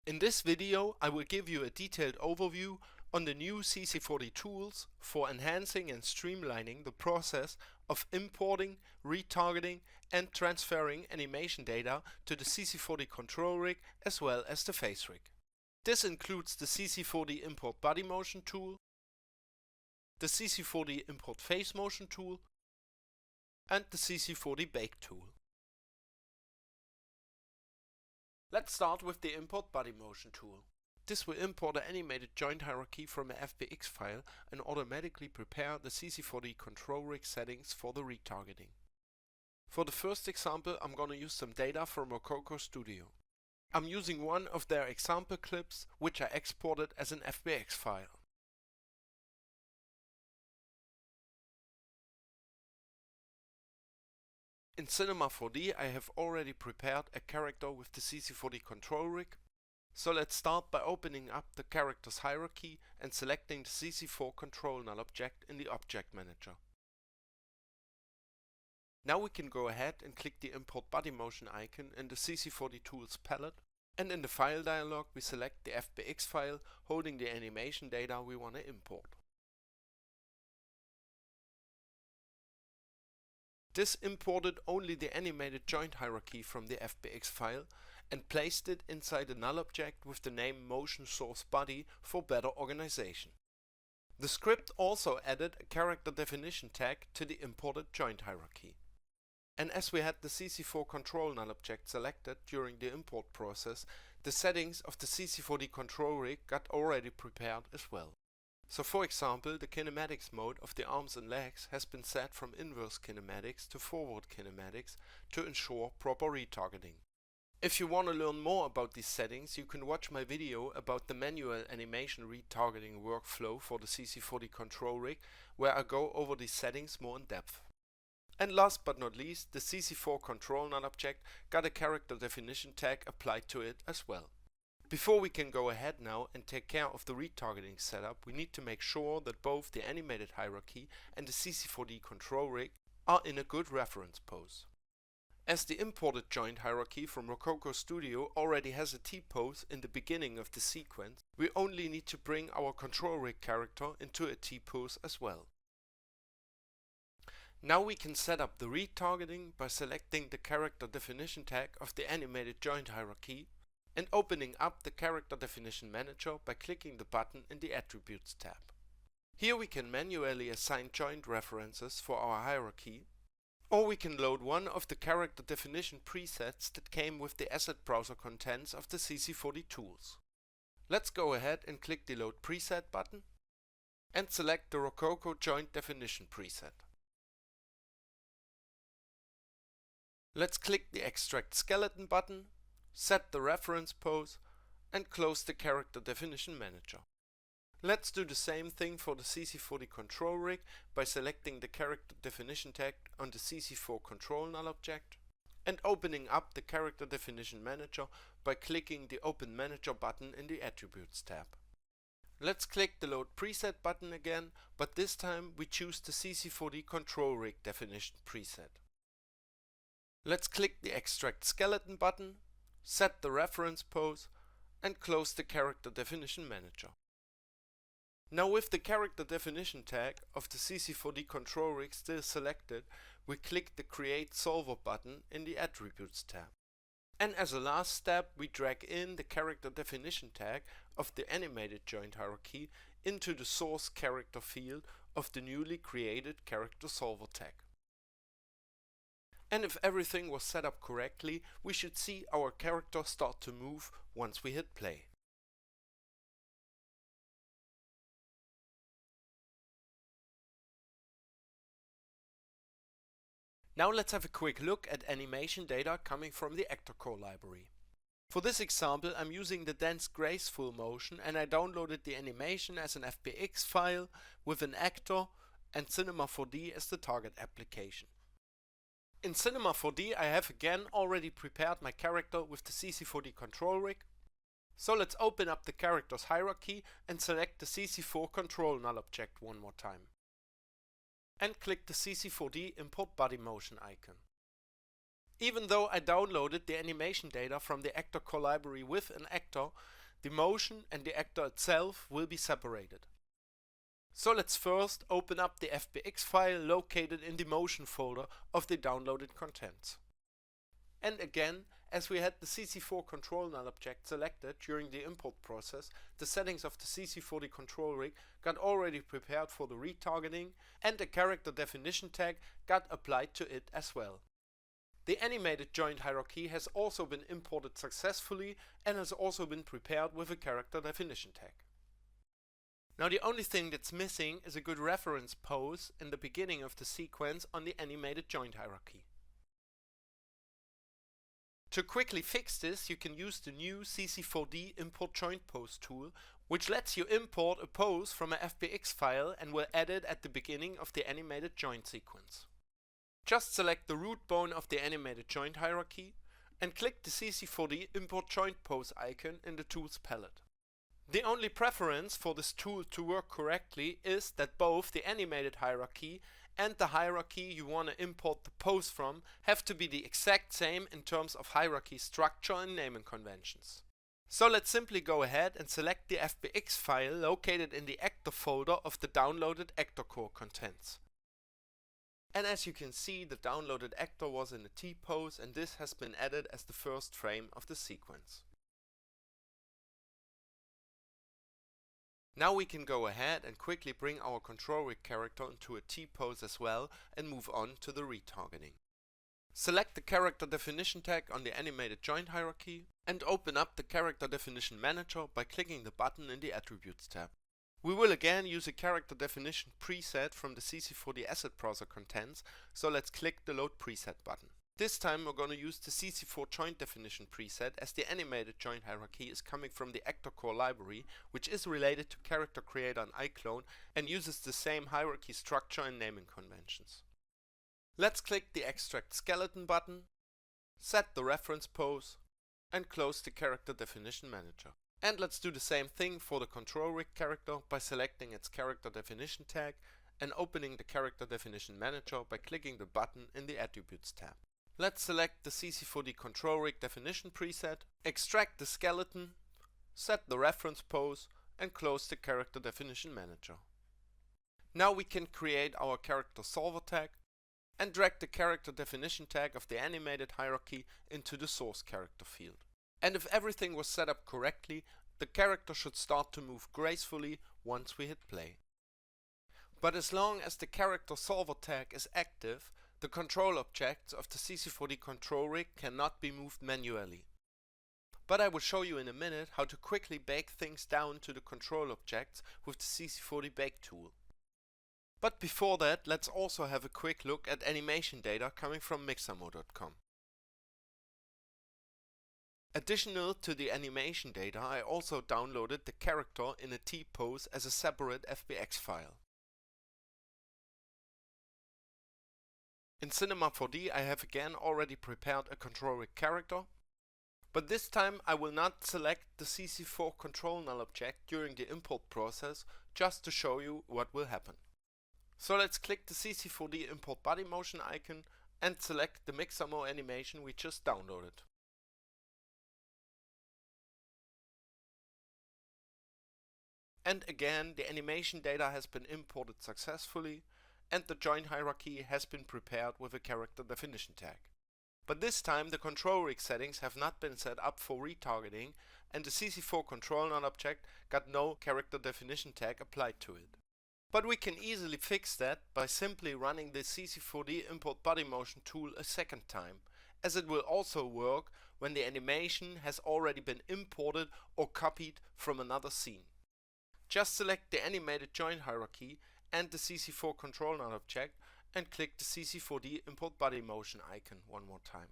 In this video, I will give you a detailed overview on the new CC4D tools for enhancing and streamlining the process of importing, retargeting and transferring animation data to the CC4D control rig as well as the face rig. This includes the CC4D Import Body Motion tool, the CC4D Import Face Motion tool and the CC4D Bake tool. Let's start with the Import Body Motion tool. This will import an animated joint hierarchy from an FBX file and automatically prepare the CC4D control rig settings for the retargeting. For the first example, I'm going to use some data from Rokoko Studio. I'm using one of their example clips, which I exported as an FBX file. In Cinema 4D, I have already prepared a character with the CC4D control rig. So let's start by opening up the characters hierarchy and selecting the CC4 control null object in the object manager. Now we can go ahead and click the Import Body Motion icon in the CC4D Tools palette, and in the file dialog we select the FBX file holding the animation data we want to import. This imported only the animated joint hierarchy from the FBX file and placed it inside a null object with the name Motion Source Body for better organization. The script also added a character definition tag to the imported joint hierarchy. And as we had the CC4 control null object selected during the import process, the settings of the CC4D control rig got already prepared as well. So for example, the kinematics mode of the arms and legs has been set from inverse kinematics to forward kinematics to ensure proper retargeting. If you want to learn more about these settings, you can watch my video about the manual animation retargeting workflow for the CC4D control rig, where I go over these settings more in depth. And last but not least, the CC4 control null object got a character definition tag applied to it as well. Before we can go ahead now and take care of the retargeting setup, we need to make sure that both the animated hierarchy and the CC4D control rig are in a good reference pose. As the imported joint hierarchy from Rokoko Studio already has a T-pose in the beginning of the sequence, we only need to bring our control rig character into a T-pose as well. Now we can set up the retargeting by selecting the character definition tag of the animated joint hierarchy and opening up the Character Definition Manager by clicking the button in the Attributes tab. Here we can manually assign joint references for our hierarchy, or we can load one of the character definition presets that came with the asset browser contents of the CC4D tools. Let's go ahead and click the Load Preset button and select the Rokoko Joint Definition preset. Let's click the Extract Skeleton button, set the reference pose and close the Character Definition Manager. Let's do the same thing for the CC4D control rig by selecting the Character Definition tag on the CC4 control null object and opening up the Character Definition Manager by clicking the Open Manager button in the Attributes tab. Let's click the Load Preset button again, but this time we choose the CC4D control rig definition preset. Let's click the Extract Skeleton button, set the reference pose and close the Character Definition Manager. Now with the Character Definition tag of the CC4D control rig still selected, we click the Create Solver button in the Attributes tab. And as a last step, we drag in the Character Definition tag of the animated joint hierarchy into the source character field of the newly created Character Solver tag. And if everything was set up correctly, we should see our character start to move once we hit play. Now let's have a quick look at animation data coming from the ActorCore library. For this example, I'm using the dense graceful motion and I downloaded the animation as an FBX file with an actor and Cinema 4D as the target application. In Cinema 4D I have again already prepared my character with the CC4D control rig. So let's open up the characters hierarchy and select the CC4 control null object one more time. And click the CC4D Import Body Motion icon. Even though I downloaded the animation data from the ActorCore library with an actor, the motion and the actor itself will be separated. So let's first open up the FBX file located in the motion folder of the downloaded contents. And again, as we had the CC4 control null object selected during the import process, the settings of the CC4D control rig got already prepared for the retargeting, and a character definition tag got applied to it as well. The animated joint hierarchy has also been imported successfully and has also been prepared with a character definition tag. Now the only thing that's missing is a good reference pose in the beginning of the sequence on the animated joint hierarchy. To quickly fix this, you can use the new CC4D Import Joint Pose tool, which lets you import a pose from a FBX file and will add it at the beginning of the animated joint sequence. Just select the root bone of the animated joint hierarchy and click the CC4D Import Joint Pose icon in the Tools palette. The only preference for this tool to work correctly is that both the animated hierarchy and the hierarchy you want to import the pose from have to be the exact same in terms of hierarchy structure and naming conventions. So let's simply go ahead and select the FBX file located in the actor folder of the downloaded ActorCore contents. And as you can see, the downloaded actor was in a T-pose, and this has been added as the first frame of the sequence. Now we can go ahead and quickly bring our control rig character into a T-pose as well and move on to the retargeting. Select the character definition tag on the animated joint hierarchy and open up the character definition manager by clicking the button in the attributes tab. We will again use a character definition preset from the CC4D asset browser contents, so let's click the load preset button. This time we're going to use the CC4 joint definition preset, as the animated joint hierarchy is coming from the ActorCore library, which is related to character creator and iClone and uses the same hierarchy structure and naming conventions. Let's click the extract skeleton button, set the reference pose and close the character definition manager. And let's do the same thing for the control rig character by selecting its character definition tag and opening the character definition manager by clicking the button in the attributes tab. Let's select the CC4D control rig definition preset, extract the skeleton, set the reference pose and close the character definition manager. Now we can create our character solver tag and drag the character definition tag of the animated hierarchy into the source character field. And if everything was set up correctly, the character should start to move gracefully once we hit play. But as long as the character solver tag is active, the control objects of the CC4D control rig cannot be moved manually. But I will show you in a minute how to quickly bake things down to the control objects with the CC4D bake tool. But before that, let's also have a quick look at animation data coming from Mixamo.com. Additional to the animation data, I also downloaded the character in a T-pose as a separate FBX file. In Cinema 4D I have again already prepared a control rig character, but this time I will not select the CC4 control null object during the import process, just to show you what will happen. So let's click the CC4D import body motion icon and select the Mixamo animation we just downloaded. And again, the animation data has been imported successfully and the joint hierarchy has been prepared with a character definition tag. But this time the control rig settings have not been set up for retargeting and the CC4 control null object got no character definition tag applied to it. But we can easily fix that by simply running the CC4D import body motion tool a second time, as it will also work when the animation has already been imported or copied from another scene. Just select the animated joint hierarchy and the CC4 control null object and click the CC4D import body motion icon one more time.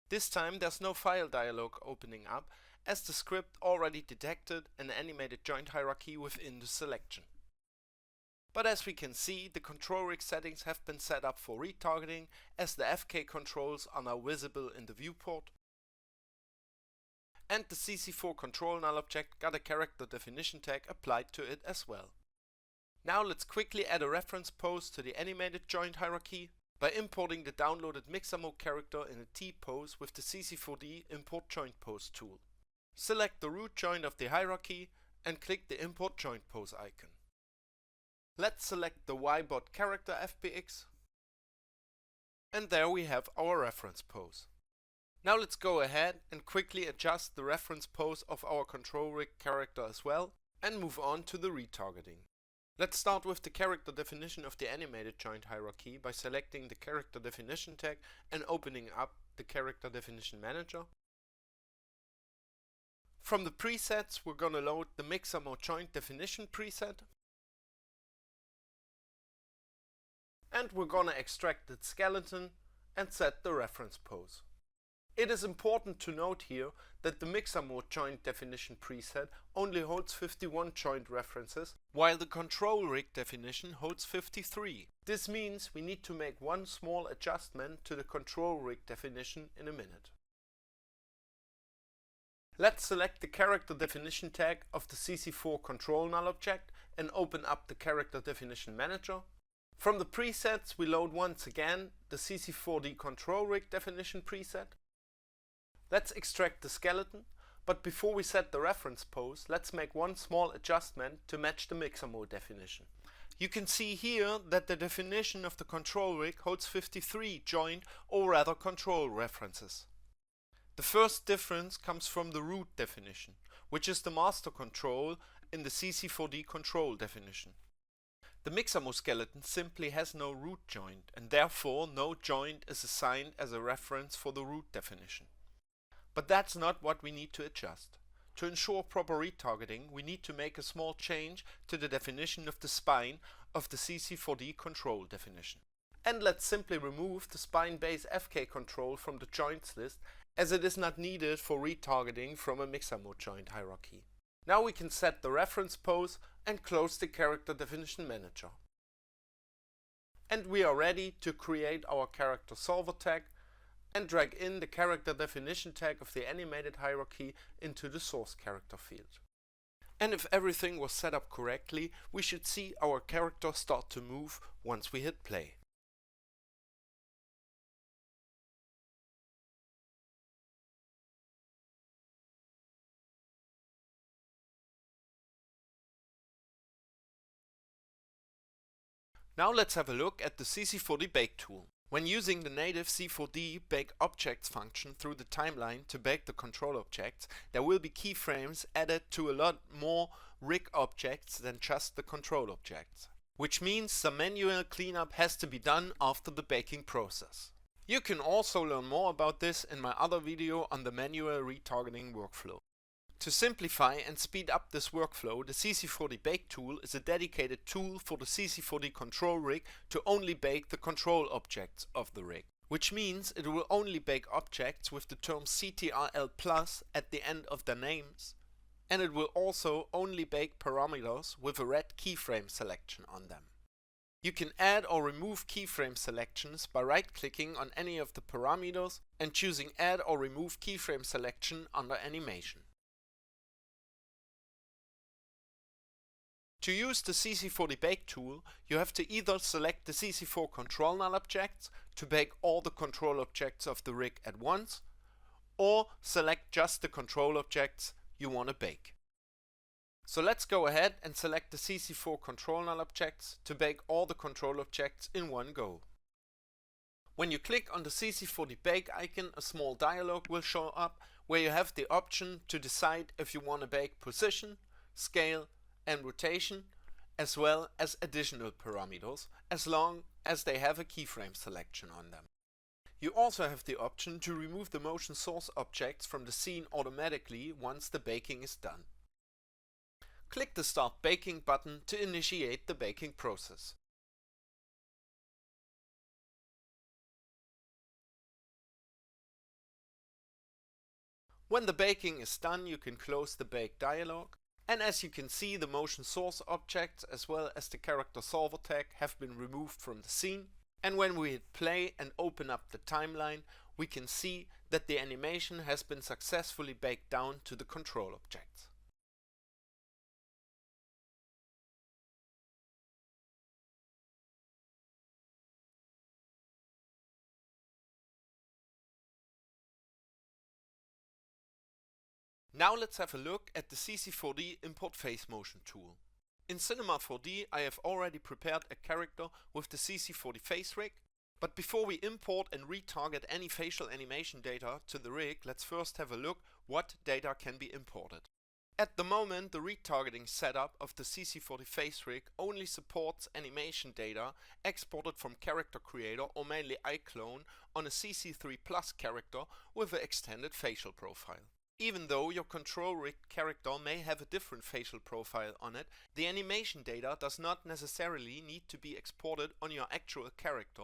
This time there's no file dialog opening up, as the script already detected an animated joint hierarchy within the selection. But as we can see, the control rig settings have been set up for retargeting, as the FK controls are now visible in the viewport. And the CC4 control null object got a character definition tag applied to it as well. Now let's quickly add a reference pose to the animated joint hierarchy by importing the downloaded Mixamo character in a T-pose with the CC4D Import Joint Pose tool. Select the root joint of the hierarchy and click the Import Joint Pose icon. Let's select the Y-bot character FBX, and there we have our reference pose. Now let's go ahead and quickly adjust the reference pose of our control rig character as well and move on to the retargeting. Let's start with the character definition of the animated joint hierarchy by selecting the character definition tag and opening up the character definition manager. From the presets, we're gonna load the Mixamo joint definition preset, and we're gonna extract its skeleton and set the reference pose. It is important to note here that the Mixamo joint definition preset only holds 51 joint references, while the control rig definition holds 53. This means we need to make one small adjustment to the control rig definition in a minute. Let's select the character definition tag of the CC4 control null object and open up the character definition manager. From the presets, we load once again the CC4D control rig definition preset. Let's extract the skeleton, but before we set the reference pose, let's make one small adjustment to match the Mixamo definition. You can see here that the definition of the control rig holds 53 joint or rather control references. The first difference comes from the root definition, which is the master control in the CC4D control definition. The Mixamo skeleton simply has no root joint, and therefore no joint is assigned as a reference for the root definition. But that's not what we need to adjust. To ensure proper retargeting, we need to make a small change to the definition of the spine of the CC4D control definition. And let's simply remove the spine base FK control from the joints list, as it is not needed for retargeting from a Mixamo joint hierarchy. Now we can set the reference pose and close the character definition manager. And we are ready to create our character solver tag and drag in the character definition tag of the animated hierarchy into the source character field. And if everything was set up correctly, we should see our character start to move once we hit play. Now let's have a look at the CC4D Bake tool. When using the native C4D Bake Objects function through the timeline to bake the control objects, there will be keyframes added to a lot more rig objects than just the control objects. Which means some manual cleanup has to be done after the baking process. You can also learn more about this in my other video on the manual retargeting workflow. To simplify and speed up this workflow, the CC4D Bake tool is a dedicated tool for the CC4D control rig to only bake the control objects of the rig. Which means it will only bake objects with the term CTRL+ at the end of their names, and it will also only bake parameters with a red keyframe selection on them. You can add or remove keyframe selections by right-clicking on any of the parameters and choosing Add or Remove Keyframe Selection under Animation. To use the CC4D Bake tool, you have to either select the CC4 control null objects to bake all the control objects of the rig at once, or select just the control objects you want to bake. So let's go ahead and select the CC4 control null objects to bake all the control objects in one go. When you click on the CC4D Bake icon, a small dialog will show up where you have the option to decide if you want to bake position, scale, and rotation, as well as additional parameters, as long as they have a keyframe selection on them. You also have the option to remove the motion source objects from the scene automatically once the baking is done. Click the Start Baking button to initiate the baking process. When the baking is done, you can close the Bake dialog. And as you can see, the motion source objects as well as the character solver tag have been removed from the scene. And when we hit play and open up the timeline, we can see that the animation has been successfully baked down to the control objects. Now let's have a look at the CC4D Import Face Motion tool. In Cinema 4D I have already prepared a character with the CC4D face rig, but before we import and retarget any facial animation data to the rig, let's first have a look what data can be imported. At the moment the retargeting setup of the CC4D face rig only supports animation data exported from Character Creator or mainly iClone on a CC3 Plus character with an extended facial profile. Even though your control rig character may have a different facial profile on it, the animation data does not necessarily need to be exported on your actual character,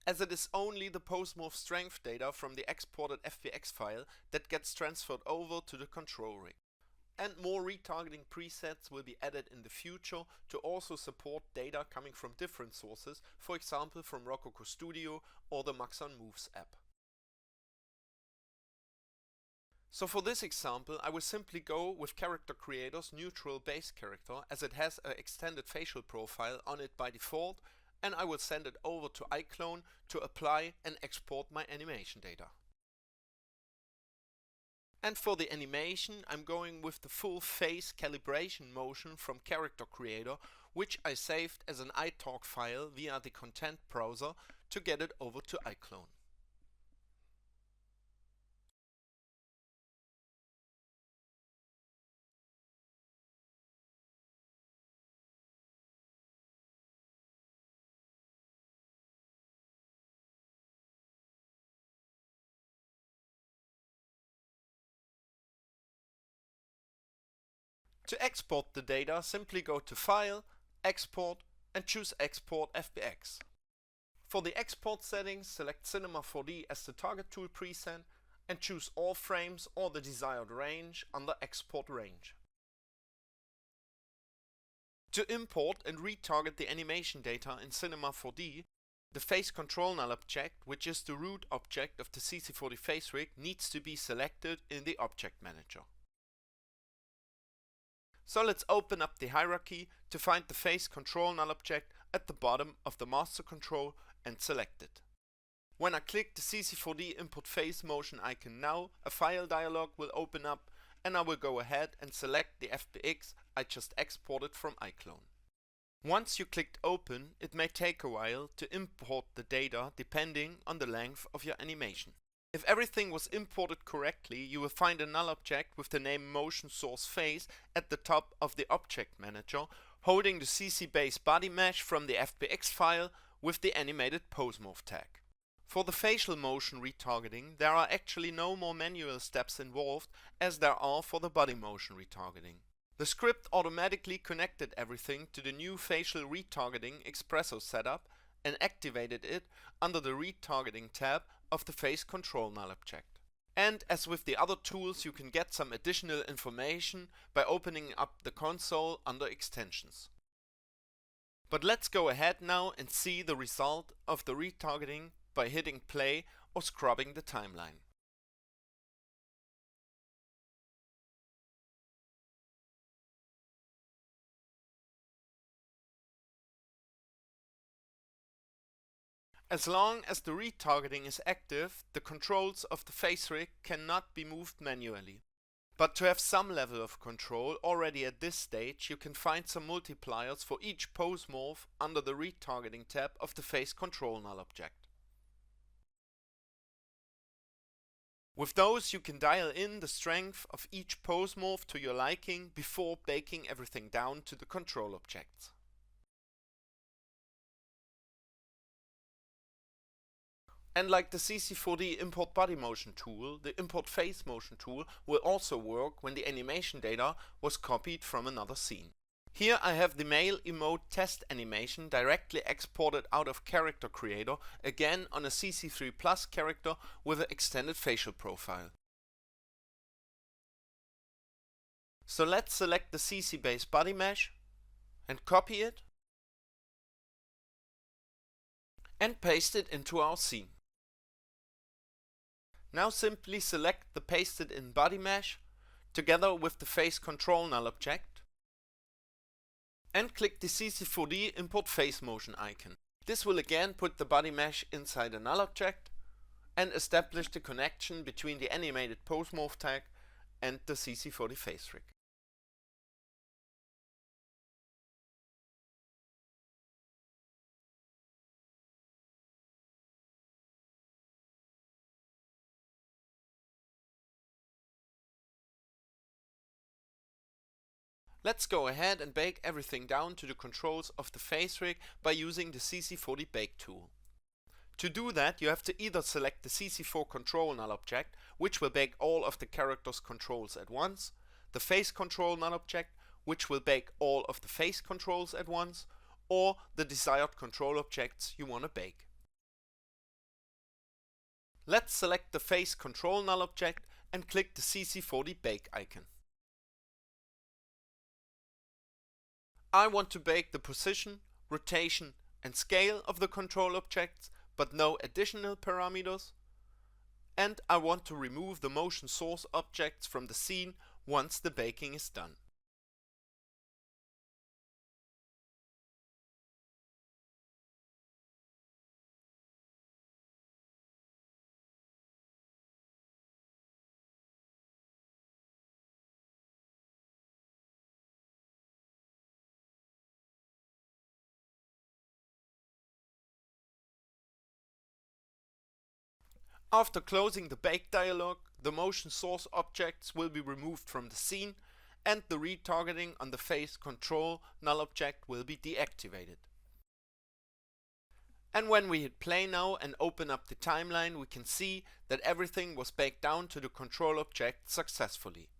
as it is only the post-morph strength data from the exported FBX file that gets transferred over to the control rig. And more retargeting presets will be added in the future to also support data coming from different sources, for example from Rokoko Studio or the Mixamo Moves app. So for this example I will simply go with Character Creator's neutral base character, as it has an extended facial profile on it by default, and I will send it over to iClone to apply and export my animation data. And for the animation I'm going with the full face calibration motion from Character Creator, which I saved as an iTalk file via the content browser to get it over to iClone. To export the data, simply go to File, Export and choose Export FBX. For the export settings, select Cinema 4D as the target tool preset and choose all frames or the desired range under Export Range. To import and retarget the animation data in Cinema 4D, the face control null object, which is the root object of the CC4D face rig, needs to be selected in the Object Manager. So let's open up the hierarchy to find the face control null object at the bottom of the master control and select it. When I click the CC4D Import Face Motion icon now, a file dialog will open up and I will go ahead and select the FBX I just exported from iClone. Once you clicked open, it may take a while to import the data depending on the length of your animation. If everything was imported correctly, you will find a null object with the name Motion Source Face at the top of the Object Manager, holding the CC base body mesh from the FBX file with the animated pose morph tag. For the facial motion retargeting, there are actually no more manual steps involved as there are for the body motion retargeting. The script automatically connected everything to the new facial retargeting Espresso setup and activated it under the retargeting tab of the face control null object. And as with the other tools, you can get some additional information by opening up the console under extensions. But let's go ahead now and see the result of the retargeting by hitting play or scrubbing the timeline. As long as the retargeting is active, the controls of the face rig cannot be moved manually. But to have some level of control already at this stage, you can find some multipliers for each pose morph under the retargeting tab of the face control null object. With those you can dial in the strength of each pose morph to your liking before baking everything down to the control objects. And like the CC4D Import Body Motion tool, the Import Face Motion tool will also work when the animation data was copied from another scene. Here I have the male emote test animation directly exported out of Character Creator, again on a CC3 Plus character with an extended facial profile. So let's select the CC base body mesh and copy it and paste it into our scene. Now simply select the pasted in body mesh together with the face control null object and click the CC4D Import Face Motion icon. This will again put the body mesh inside a null object and establish the connection between the animated pose morph tag and the CC4D face rig. Let's go ahead and bake everything down to the controls of the face rig by using the CC4D Bake tool. To do that, you have to either select the CC4 control null object, which will bake all of the character's controls at once, the face control null object, which will bake all of the face controls at once, or the desired control objects you want to bake. Let's select the face control null object and click the CC4D Bake icon. I want to bake the position, rotation and scale of the control objects, but no additional parameters. And I want to remove the motion source objects from the scene once the baking is done. After closing the bake dialog, the motion source objects will be removed from the scene and the retargeting on the face control null object will be deactivated. And when we hit play now and open up the timeline, we can see that everything was baked down to the control object successfully.